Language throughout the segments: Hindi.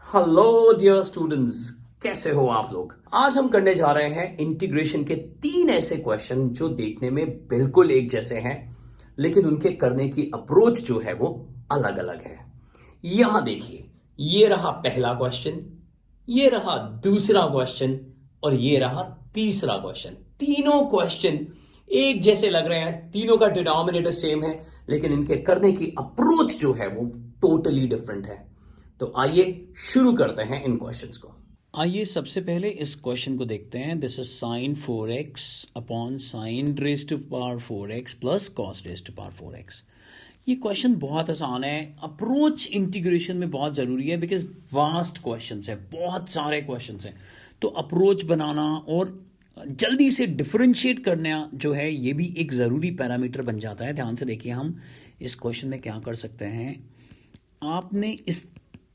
हेलो डियर स्टूडेंट्स, कैसे हो आप लोग। आज हम करने जा रहे हैं इंटीग्रेशन के 3 ऐसे क्वेश्चन जो देखने में बिल्कुल एक जैसे हैं, लेकिन उनके करने की अप्रोच जो है वो अलग अलग है। यहां देखिए, ये रहा पहला क्वेश्चन, ये रहा दूसरा क्वेश्चन और ये रहा तीसरा क्वेश्चन। तीनों क्वेश्चन एक जैसे लग रहे हैं, तीनों का डिनोमिनेटर सेम है, लेकिन इनके करने की अप्रोच जो है वो टोटली डिफरेंट है। तो आइए शुरू करते हैं इन क्वेश्चंस को। आइए सबसे पहले इस क्वेश्चन को देखते हैं। This is sine 4x upon sine raise to power 4x plus cos raise to power 4x। ये क्वेश्चन बहुत आसान है। अप्रोच इंटीग्रेशन में बहुत ज़रूरी है, बिकॉज वास्ट क्वेश्चंस है, बहुत सारे क्वेश्चंस हैं। तो अप्रोच बनाना और जल्दी से डिफरेंशिएट करना जो है, ये भी एक ज़रूरी पैरामीटर बन जाता है। ध्यान से देखिए, हम इस क्वेश्चन में क्या कर सकते हैं। आपने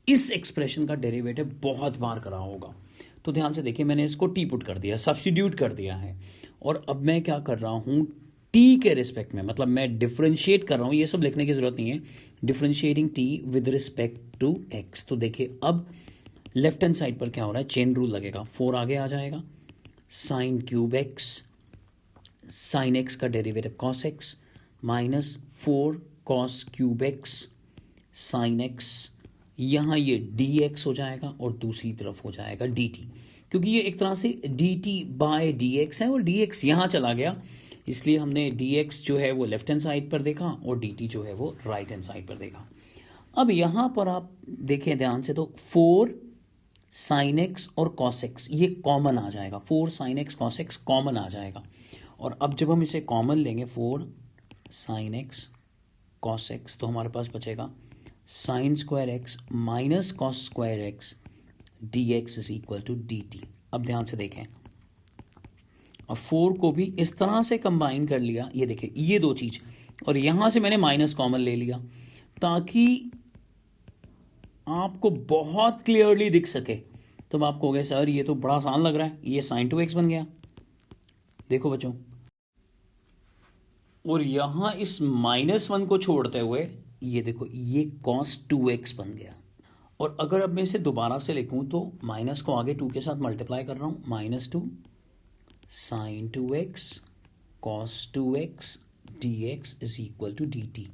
इस एक्सप्रेशन का डेरिवेटिव बहुत बार करा होगा, तो ध्यान से देखिए, मैंने इसको टी पुट कर दिया, सब्स्टिट्यूट कर दिया है। और अब मैं क्या कर रहा हूं, टी के रिस्पेक्ट में, मतलब मैं डिफरेंशिएट कर रहा हूं। ये सब लिखने की जरूरत नहीं है। Differentiating t with respect to x. तो देखिए, अब लेफ्ट हैंड साइड पर क्या हो रहा है, चेन रूल लगेगा। 4 आगे आ जाएगा, sine cube X, sine X का derivative cos X, minus 4 cos cube X sine X. यहां ये डी एक्स हो जाएगा और दूसरी तरफ हो जाएगा डी टी, क्योंकि ये एक तरह से d t by d x है और डी एक्स यहां चला गया, इसलिए हमने डी एक्स जो है वो लेफ्ट हैंड साइड पर देखा और डी टी जो है वो राइट हैंड साइड पर देखा। अब यहां पर आप देखें ध्यान से, तो 4 साइन एक्स और कॉस एक्स ये कॉमन आ जाएगा। 4 sine X cos X common आ जाएगा। और अब जब हम इसे कॉमन लेंगे, 4 साइन एक्स कॉस एक्स, तो हमारे पास बचेगा sine square x minus cos square x d x is equal to d t. अब ध्यान से देखें, अब 4 को भी इस तरह से कंबाइन कर लिया, ये देखें ये दो चीज, और यहां से मैंने माइनस कॉमन ले लिया ताकि आपको बहुत क्लियरली दिख सके। तो आप कहोगे सर ये तो बड़ा आसान लग रहा है, ये साइन 2x बन गया। देखो बच्चों, और यहां इस -1 को छोड़ते हुए ये देखो, ये cos 2x बन गया। और अगर अब मैं इसे दोबारा से लिखूं, तो माइनस को आगे 2 के साथ मल्टीप्लाई कर रहा हूं, -2 sine 2x cos 2x dx is equal to dt।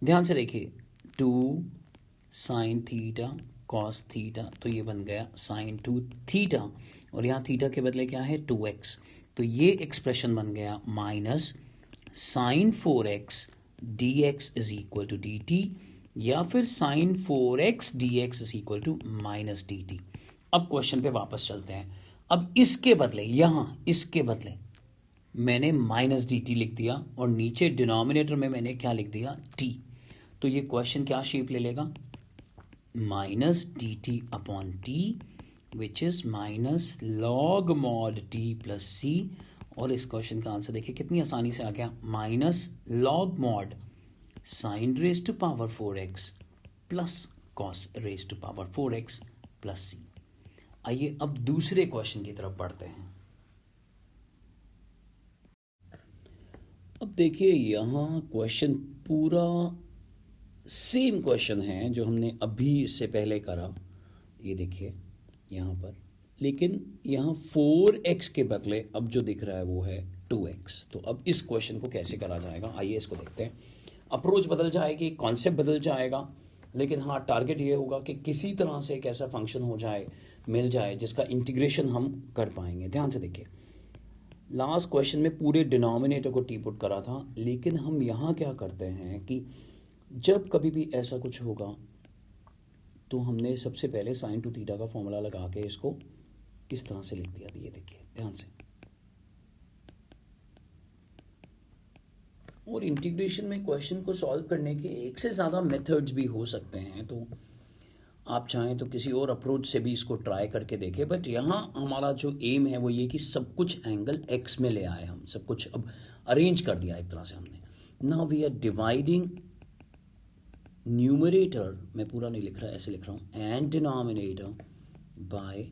ध्यान से देखिए, 2 साइन थीटा कॉस थीटा, तो ये बन गया साइन 2 थीटा, और यहाँ थीटा के बदले क्या है, 2x। तो ये एक्सप्रेशन बन गया minus sine 4x dx is equal to dt, या फिर sine 4x dx is equal to minus dt। अब क्वेश्चन पे वापस चलते हैं। अब इसके बदले, यहां इसके बदले मैंने माइनस dt लिख दिया और नीचे डिनोमिनेटर में मैंने क्या लिख दिया, t। तो ये क्वेश्चन क्या शेप ले लेगा, minus D T upon T, which is minus log mod T plus C. और इस क्वेश्चन का आंसर देखिए कितनी आसानी से आ गया, minus log mod sine raise to power 4x plus cos raise to power 4x plus C. आइए अब दूसरे क्वेश्चन की तरफ बढ़ते हैं। अब देखिए, यहां क्वेश्चन पूरा सेम क्वेश्चन है जो हमने अभी इससे पहले करा, ये देखिए यहाँ पर, लेकिन यहाँ 4x के बदले अब जो दिख रहा है वो है 2x। तो अब इस क्वेश्चन को कैसे करा जाएगा, आइए इसको देखते हैं। अप्रोच बदल जाएगी, कॉन्सेप्ट बदल जाएगा, लेकिन हाँ टारगेट ये होगा कि किसी तरह से एक ऐसा फंक्शन हो जाए, मिल जाए, जिसका इंटीग्रेशन हम कर पाएंगे। ध्यान से देखिए, लास्ट क्वेश्चन में पूरे डिनोमिनेटर को टी पुट करा था, लेकिन हम यहाँ क्या करते हैं कि जब कभी भी ऐसा कुछ होगा तो हमने सबसे पहले साइन 2 थीटा का फॉर्मूला लगा के इसको इस तरह से लिख दिया। ये देखिए ध्यान से, और इंटीग्रेशन में क्वेश्चन को सॉल्व करने के एक से ज़्यादा मेथड्स भी हो सकते हैं, तो आप चाहें तो किसी और अप्रोच से भी इसको ट्राई करके देखें। बट यहाँ हमारा जो एम है वो ये कि सब कुछ एंगल एक्स में ले आए, हम सब कुछ अब अरेंज कर दिया एक तरह से हमने। Now we are dividing numerator, मैं पूरा नहीं लिख रहा, ऐसे लिख रहा हूं, and denominator by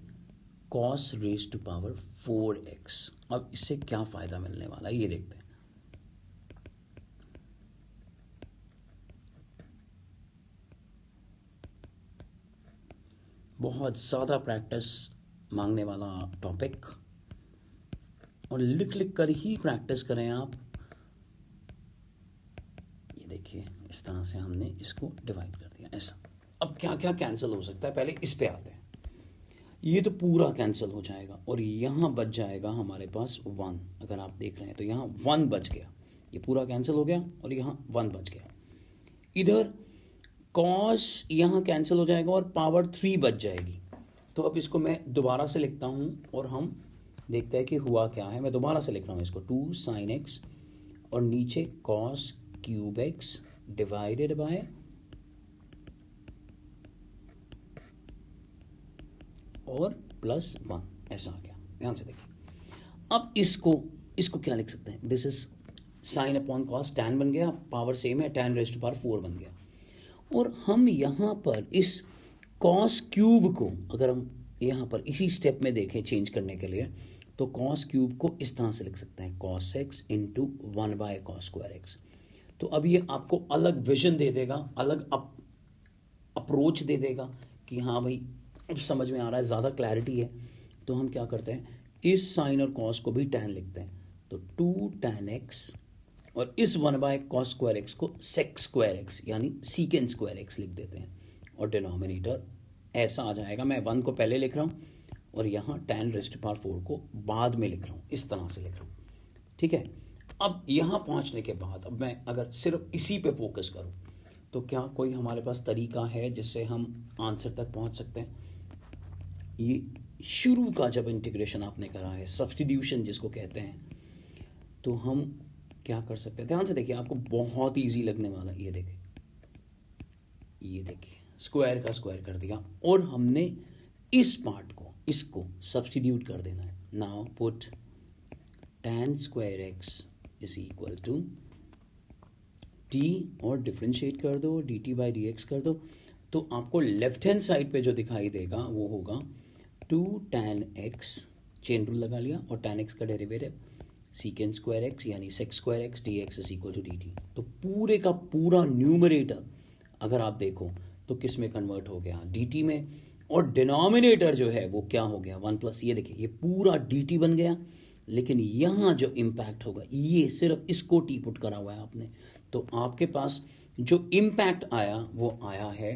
cos raise to power 4x। अब इससे क्या फायदा मिलने वाला है ये देखते हैं। बहुत ज़्यादा प्रैक्टिस मांगने वाला टॉपिक, और लिख लिख कर ही प्रैक्टिस करें आप। ये देखिए, इस तरह से हमने इसको डिवाइड कर दिया ऐसा। अब क्या क्या कैंसिल हो सकता है, पहले इस पे आते हैं। ये तो पूरा कैंसिल हो जाएगा और यहाँ बच जाएगा हमारे पास 1। अगर आप देख रहे हैं तो यहाँ 1 बच गया, ये पूरा कैंसिल हो गया और यहाँ 1 बच गया। इधर कॉस यहाँ कैंसिल हो जाएगा और पावर 3 बच जाएगी। तो अब इसको मैं दोबारा से लिखता हूँ और हम देखते हैं कि हुआ क्या है। मैं दोबारा से लिख रहा हूँ इसको, 2 sin x और नीचे cos cube x divided by और +1, ऐसा आ गया। ध्यान से देखिए। अब इसको क्या लिख सकते हैं, this is sine upon cos, tan बन गया, पावर सेम है, टैन रेज़्ड टू पावर 4 बन गया। और हम यहाँ पर इस कॉस क्यूब को, अगर हम यहाँ पर इसी स्टेप में देखें चेंज करने के लिए, तो कॉस क्यूब को इस तरह से लिख सकते हैं, cos x into 1/cos square x। तो अब ये आपको अलग विजन दे देगा, अलग अप्रोच दे देगा कि हाँ भाई अब समझ में आ रहा है, ज़्यादा क्लैरिटी है। तो हम क्या करते हैं, इस साइन और कॉस को भी टैन लिखते हैं, तो 2 tan x और इस 1/cos स्क्वायर x को sec स्क्वायर x यानी सीकेंड स्क्वायर x लिख देते हैं और डिनोमिनेटर ऐसा आ जाएगा। मैं 1 को पहले लिख रहा हूँ और यहाँ tan रेज़्ड टू पावर 4 को बाद में लिख रहा हूँ, इस तरह से लिख रहा हूँ। ठीक है। अब यहाँ पहुँचने के बाद अब मैं अगर सिर्फ इसी पे फोकस करूँ तो क्या कोई हमारे पास तरीका है जिससे हम आंसर तक पहुँच सकते हैं। ये शुरू का जब इंटीग्रेशन आपने करा है, सब्स्टिट्यूशन जिसको कहते हैं, तो हम क्या कर सकते हैं। ध्यान से देखिए, आपको बहुत इजी लगने वाला। ये देखिए स्क्वायर का स्क्वायर कर दिया और हमने इस पार्ट को, इसको सब्स्टिट्यूट कर देना है। Now put tan square x is equal to t और डिफ्रेंशिएट कर दो, dt बाई dx कर दो, तो आपको लेफ्ट हैंड साइड पे जो दिखाई देगा वो होगा 2 tan x, चेन रूल लगा लिया, और tan x का डेरिवेटिव सीकेंड स्क्वायर x यानी sec square x dx is equal to dt। तो पूरे का पूरा न्यूमरेटर अगर आप देखो तो किस में कन्वर्ट हो गया, dt में, और डिनोमिनेटर जो है वो क्या हो गया, 1+। ये देखिए, ये पूरा dt बन गया, लेकिन यहाँ जो इम्पैक्ट होगा, ये सिर्फ इसको टी पुट करा हुआ है आपने, तो आपके पास जो इम्पैक्ट आया वो आया है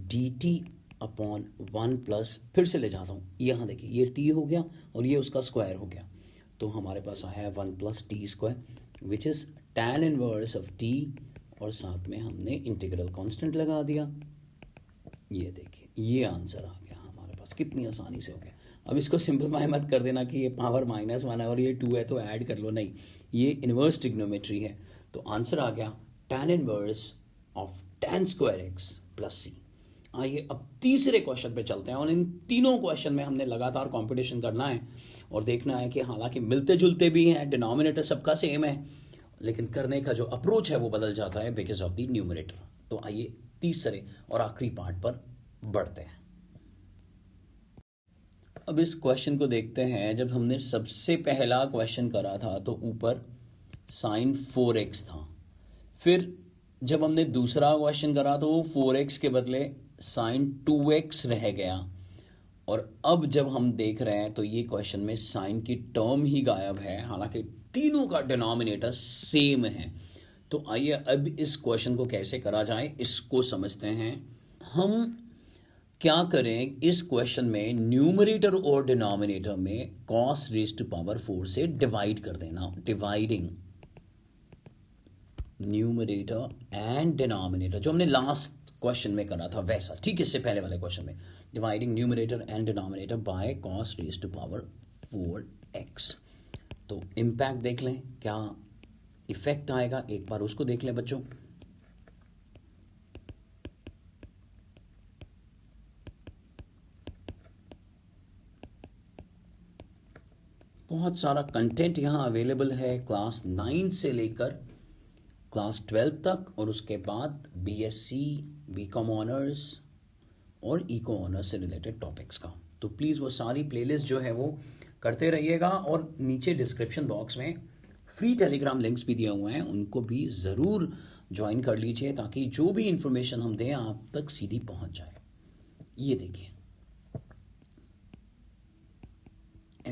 dt अपॉन 1+, फिर से ले जाता हूँ, यहाँ देखिए ये t हो गया और ये उसका स्क्वायर हो गया, तो हमारे पास आया है 1+t square which is tan inverse of t, और साथ में हमने इंटीग्रल कांस्टेंट लगा दिया। ये देखिए, ये आंसर आ गया हमारे पास, कितनी आसानी से हो गया। अब इसको सिंपलीफाई मत कर देना कि ये पावर -1 है और ये 2 है तो ऐड कर लो, नहीं, ये इनवर्स ट्रिग्नोमेट्री है। तो आंसर आ गया tan inverse of tan square x plus c। आइए अब तीसरे क्वेश्चन पे चलते हैं, और इन तीनों क्वेश्चन में हमने लगातार कंपटीशन करना है और देखना है कि हालांकि मिलते जुलते भी हैं, डिनोमिनेटर सबका सेम है, लेकिन करने का जो अप्रोच है वो बदल जाता है बिकॉज ऑफ द न्यूमरेटर। तो आइए तीसरे और आखिरी पार्ट पर बढ़ते हैं। अब इस क्वेश्चन को देखते हैं। जब हमने सबसे पहला क्वेश्चन करा था तो ऊपर साइन 4x था, फिर जब हमने दूसरा क्वेश्चन करा तो 4x के बदले साइन 2x रह गया, और अब जब हम देख रहे हैं तो ये क्वेश्चन में साइन की टर्म ही गायब है, हालांकि तीनों का डिनोमिनेटर सेम है। तो आइए अब इस क्वेश्चन को कैसे करा जाए इसको समझते हैं। हम क्या करें, इस क्वेश्चन में न्यूमरेटर और डिनोमिनेटर में cos रेज़्ड टू पावर 4 से डिवाइड कर देना, डिवाइडिंग न्यूमरेटर एंड डिनोमिनेटर, जो हमने लास्ट क्वेश्चन में करा था वैसा, ठीक है, इससे पहले वाले क्वेश्चन में dividing numerator and denominator by cos raised to power 4x। तो इम्पैक्ट देख लें, क्या इफेक्ट आएगा, एक बार उसको देख लें बच्चों। बहुत सारा कंटेंट यहाँ अवेलेबल है क्लास 9 से लेकर क्लास 12 तक, और उसके बाद बीएससी, बीकॉम ऑनर्स और इको ऑनर्स से रिलेटेड टॉपिक्स का। तो प्लीज़ वो सारी प्लेलिस्ट जो है वो करते रहिएगा, और नीचे डिस्क्रिप्शन बॉक्स में फ्री टेलीग्राम लिंक्स भी दिए हुए हैं, उनको भी ज़रूर ज्वाइन कर लीजिए ताकि जो भी इंफॉर्मेशन हम दें आप तक सीधी पहुंच जाए। ये देखिए,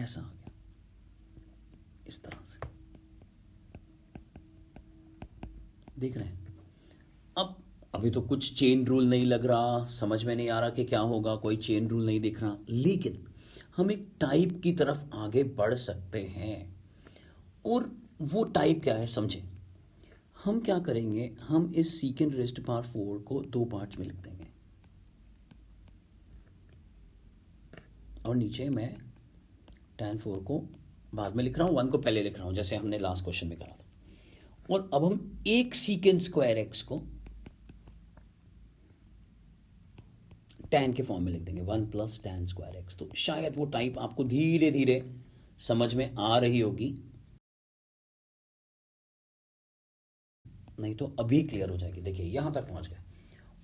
ऐसा आ गया इस तरह से, देख रहे हैं। अब अभी तो कुछ चेन रूल नहीं लग रहा, समझ में नहीं आ रहा कि क्या होगा, कोई चेन रूल नहीं दिख रहा, लेकिन हम एक टाइप की तरफ आगे बढ़ सकते हैं। और वो टाइप क्या है समझें। हम क्या करेंगे, हम इस सीकेंड रेस्ट पावर 4 को 2 पार्ट्स में लिख देंगे और नीचे मैं tan 4 को बाद में लिख रहा हूं, 1 को पहले लिख रहा हूं, जैसे हमने लास्ट क्वेश्चन में करा था। और अब हम एक सीकेंड स्क्वायर एक्स को tan के फॉर्म में लिख देंगे, 1 प्लस tan स्क्वायर एक्स। तो शायद वो टाइप आपको धीरे धीरे समझ में आ रही होगी, नहीं तो अभी क्लियर हो जाएगी। देखिए यहां तक पहुंच गए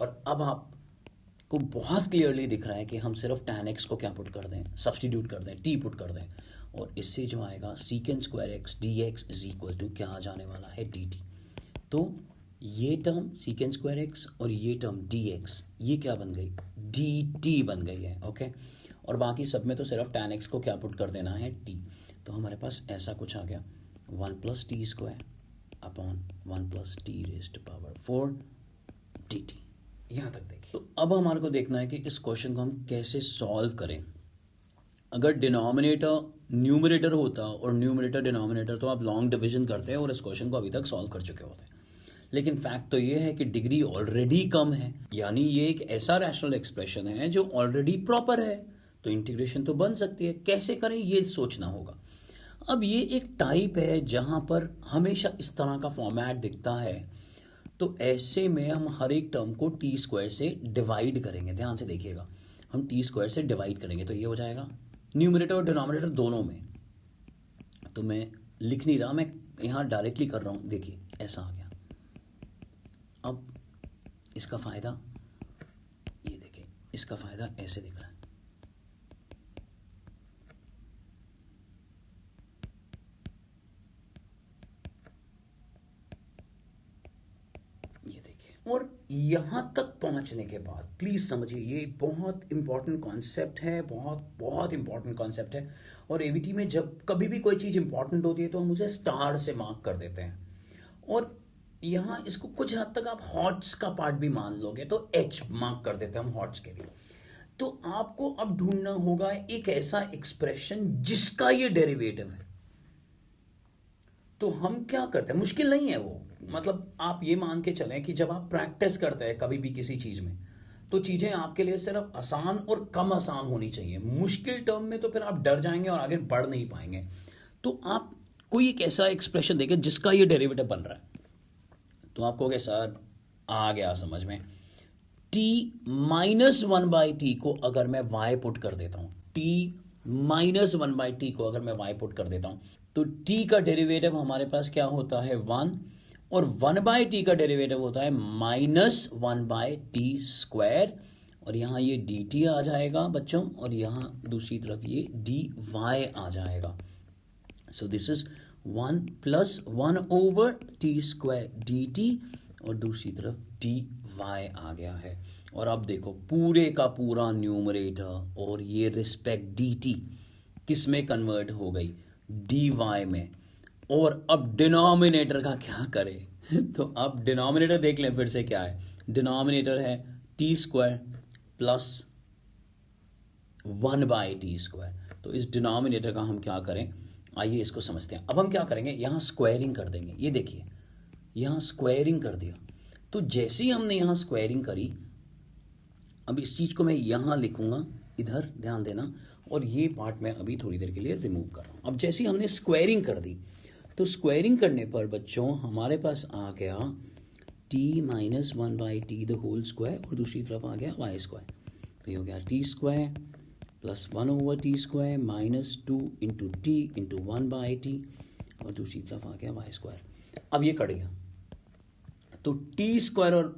और अब आपको बहुत क्लियरली दिख रहा है कि हम सिर्फ tan x को क्या पुट कर दें, सब्स्टिट्यूट कर दें, t पुट कर दें, और इससे जो आएगा secant square x dx is equal to क्या आ जाने वाला है, dt। तो ये टर्म सीकेंड स्क्वायर एक्स और ये टर्म dx, ये क्या बन गई, dt बन गई है। ओके, और बाकी सब में तो सिर्फ tan x को क्या पुट कर देना है, t। तो हमारे पास ऐसा कुछ आ गया, 1 plus T square upon 1 plus T raised power 4 dt। यहां तक देखिए। तो अब हमारे को देखना है कि इस क्वेश्चन को हम कैसे सॉल्व करें। अगर डिनोमिनेटर न्यूमरेटर होता और न्यूमरेटर डिनोमिनेटर, तो आप लॉन्ग डिवीजन करते हैं और इस क्वेश्चन को अभी तक सॉल्व कर चुके होते हैं। लेकिन फैक्ट तो ये है कि डिग्री ऑलरेडी कम है, यानी ये एक ऐसा रैशनल एक्सप्रेशन है जो ऑलरेडी प्रॉपर है, तो इंटीग्रेशन तो बन सकती है। कैसे करें ये सोचना होगा। अब ये एक टाइप है जहां पर हमेशा इस तरह का फॉर्मेट दिखता है, तो ऐसे में हम हर एक टर्म को टी स्क्वायर से डिवाइड करेंगे। ध्यान से देखिएगा, हम टी स्क्वायर से डिवाइड करेंगे, तो ये हो जाएगा न्यूमरेटर और डिनोमिनेटर दोनों में। तो मैं लिख नहीं रहा, मैं यहां डायरेक्टली कर रहा हूं। देखिए ऐसा आ गया। अब इसका फायदा ये देखिए, इसका फायदा ऐसे दिख रहा है, ये देखिए। और यहां तक पहुंचने के बाद प्लीज समझिए, ये बहुत इंपॉर्टेंट कॉन्सेप्ट है, बहुत बहुत इंपॉर्टेंट कॉन्सेप्ट है। और एवीटी में जब कभी भी कोई चीज इंपॉर्टेंट होती है तो हम उसे स्टार से मार्क कर देते हैं, और यहां इसको कुछ हद तक आप हॉट्स का पार्ट भी मान लोगे तो एच मार्क कर देते हैं हम हॉट्स के लिए। तो आपको अब ढूंढना होगा एक ऐसा एक्सप्रेशन जिसका ये डेरिवेटिव है। तो हम क्या करते हैं, मुश्किल नहीं है वो, मतलब आप ये मान के चलें कि जब आप प्रैक्टिस करते हैं कभी भी किसी चीज में, तो चीजें आपके लिए सिर्फ आसान और कम आसान होनी चाहिए। मुश्किल टर्म में तो फिर आप डर जाएंगे और आगे बढ़ नहीं पाएंगे। तो आप कोई एक ऐसा एक्सप्रेशन देखें जिसका ये डेरिवेटिव बन रहा है, तो आप कहोगे सर आ गया समझ में, t माइनस 1/t को अगर मैं y पुट कर देता हूं, t माइनस 1/t को अगर मैं y पुट कर देता हूं, तो t का डेरिवेटिव हमारे पास क्या होता है 1, और 1/t का डेरिवेटिव होता है माइनस 1/t स्क्वायर, और यहां ये dt आ जाएगा बच्चों, और यहां दूसरी तरफ ये dy आ जाएगा। So this is 1 plus 1 over T square dt, और दूसरी तरफ dy आ गया है। और अब देखो पूरे का पूरा न्यूमरेटर और ये रिस्पेक्ट dt किस में कन्वर्ट हो गई, dy में। और अब डिनोमिनेटर का क्या करें, तो अब डिनोमिनेटर देख लें फिर से क्या है, डिनोमिनेटर है T square plus 1/t square. तो इस डिनोमिनेटर का हम क्या करें, आइए इसको समझते हैं। अब हम क्या करेंगे, यहां स्क्वायरिंग कर देंगे। ये देखिए यहां स्क्वायरिंग कर दिया, तो जैसे ही हमने यहां स्क्वायरिंग करी, अब इस चीज को मैं यहां लिखूंगा, इधर ध्यान देना, और ये पार्ट मैं अभी थोड़ी देर के लिए रिमूव कर रहा हूं। अब जैसे ही हमने स्क्वायरिंग कर दी, तो स्क्वायरिंग करने पर बच्चों हमारे पास आ गया t minus 1/t the whole square, और दूसरी तरफ आ गया y स्क्वायर। तो ये हो गया t square plus 1 over T square minus 2 into T into 1/t, और दूसरी तरफ आ गया y स्क्वायर। अब ये कट गया, तो टी स्क्वायर और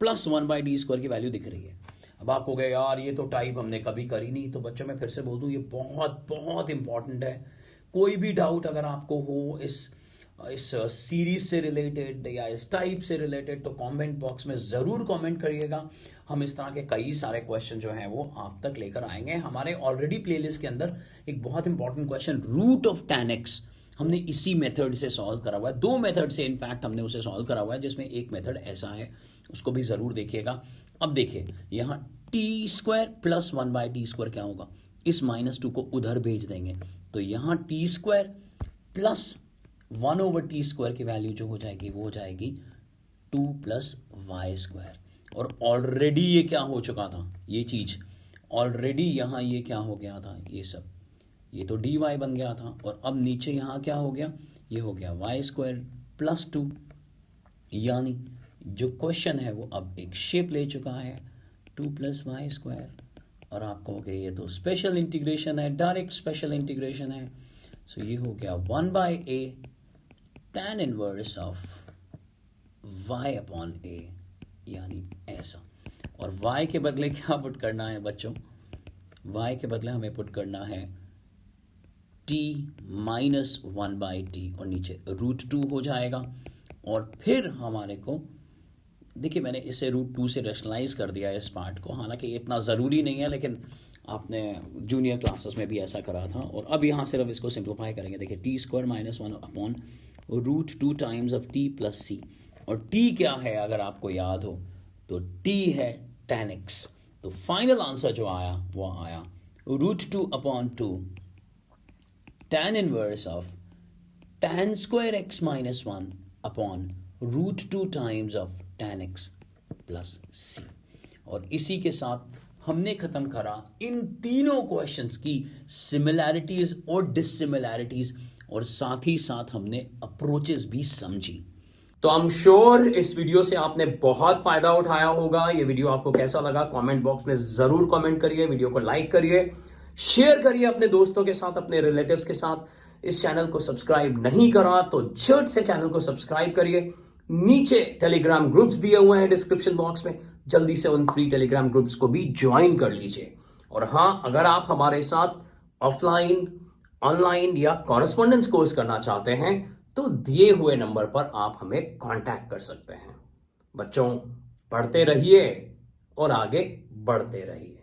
प्लस 1/t स्क्वायर की वैल्यू दिख रही है। अब आपको कहे यार ये तो टाइप हमने कभी करी नहीं, तो बच्चों मैं फिर से बोल दूं ये बहुत बहुत इंपॉर्टेंट है। कोई भी डाउट अगर आपको हो इस इस सीरीज से रिलेटेड या इस टाइप से रिलेटेड, तो कमेंट बॉक्स में ज़रूर कमेंट करिएगा। हम इस तरह के कई सारे क्वेश्चन जो हैं वो आप तक लेकर आएंगे। हमारे ऑलरेडी प्लेलिस्ट के अंदर एक बहुत important question root of tan x हमने इसी मेथड से सॉल्व करा हुआ है। 2 मेथड से इनफैक्ट हमने उसे सॉल्व करा हुआ है, जिसमें एक मेथड ऐसा है, उसको भी ज़रूर देखिएगा। अब देखिए यहाँ t² प्लस 1/t² क्या होगा, इस -2 को उधर भेज देंगे तो यहाँ t² प्लस 1/t² की वैल्यू जो हो जाएगी वो हो जाएगी 2 + y²। और ऑलरेडी ये क्या हो चुका था, ये चीज ऑलरेडी यहाँ ये क्या हो गया था, ये सब ये तो dy बन गया था। और अब नीचे यहाँ क्या हो गया, ये हो गया y² + 2, यानी जो क्वेश्चन है वो अब एक शेप ले चुका है 2 + y²। और आप कहोगे ये तो स्पेशल इंटीग्रेशन है, डायरेक्ट स्पेशल इंटीग्रेशन है। सो ये हो गया 1/a tan inverse of y/a, यानी ऐसा। और y के बदले क्या पुट करना है बच्चों, y के बदले हमें पुट करना है t - 1/t, और नीचे √2 हो जाएगा। और फिर हमारे को देखिए, मैंने इसे √2 से रेशनलाइज कर दिया है इस पार्ट को, हालांकि इतना ज़रूरी नहीं है, लेकिन आपने जूनियर क्लासेस में भी ऐसा करा था। और अब यहाँ सिर्फ इसको सिंप्लीफाई करेंगे। देखिए t² - 1/√2 times of t + c, और t क्या है अगर आपको याद हो तो t है tan x। तो फाइनल आंसर जो आया वो आया √2/2 tan inverse of tan² x - 1/√2 times of tan x + c। और इसी के साथ हमने खत्म करा इन तीनों क्वेश्चंस की सिमिलैरिटीज और डिससिमिलैरिटीज, और साथ ही साथ हमने अप्रोचेस भी समझी। तो आई एम श्योर इस वीडियो से आपने बहुत फायदा उठाया होगा। ये वीडियो आपको कैसा लगा कमेंट बॉक्स में जरूर कमेंट करिए, वीडियो को लाइक करिए, शेयर करिए अपने दोस्तों के साथ, अपने रिलेटिव्स के साथ। इस चैनल को सब्सक्राइब नहीं करा तो झट से चैनल को सब्सक्राइब करिए। नीचे टेलीग्राम ग्रुप्स दिए हुए हैं डिस्क्रिप्शन बॉक्स में, जल्दी से उन फ्री टेलीग्राम ग्रुप्स को भी ज्वाइन कर लीजिए। और हाँ, अगर आप हमारे साथ ऑफलाइन, ऑनलाइन या कॉरेस्पॉन्डेंस कोर्स करना चाहते हैं तो दिए हुए नंबर पर आप हमें कांटेक्ट कर सकते हैं। बच्चों, पढ़ते रहिए और आगे बढ़ते रहिए।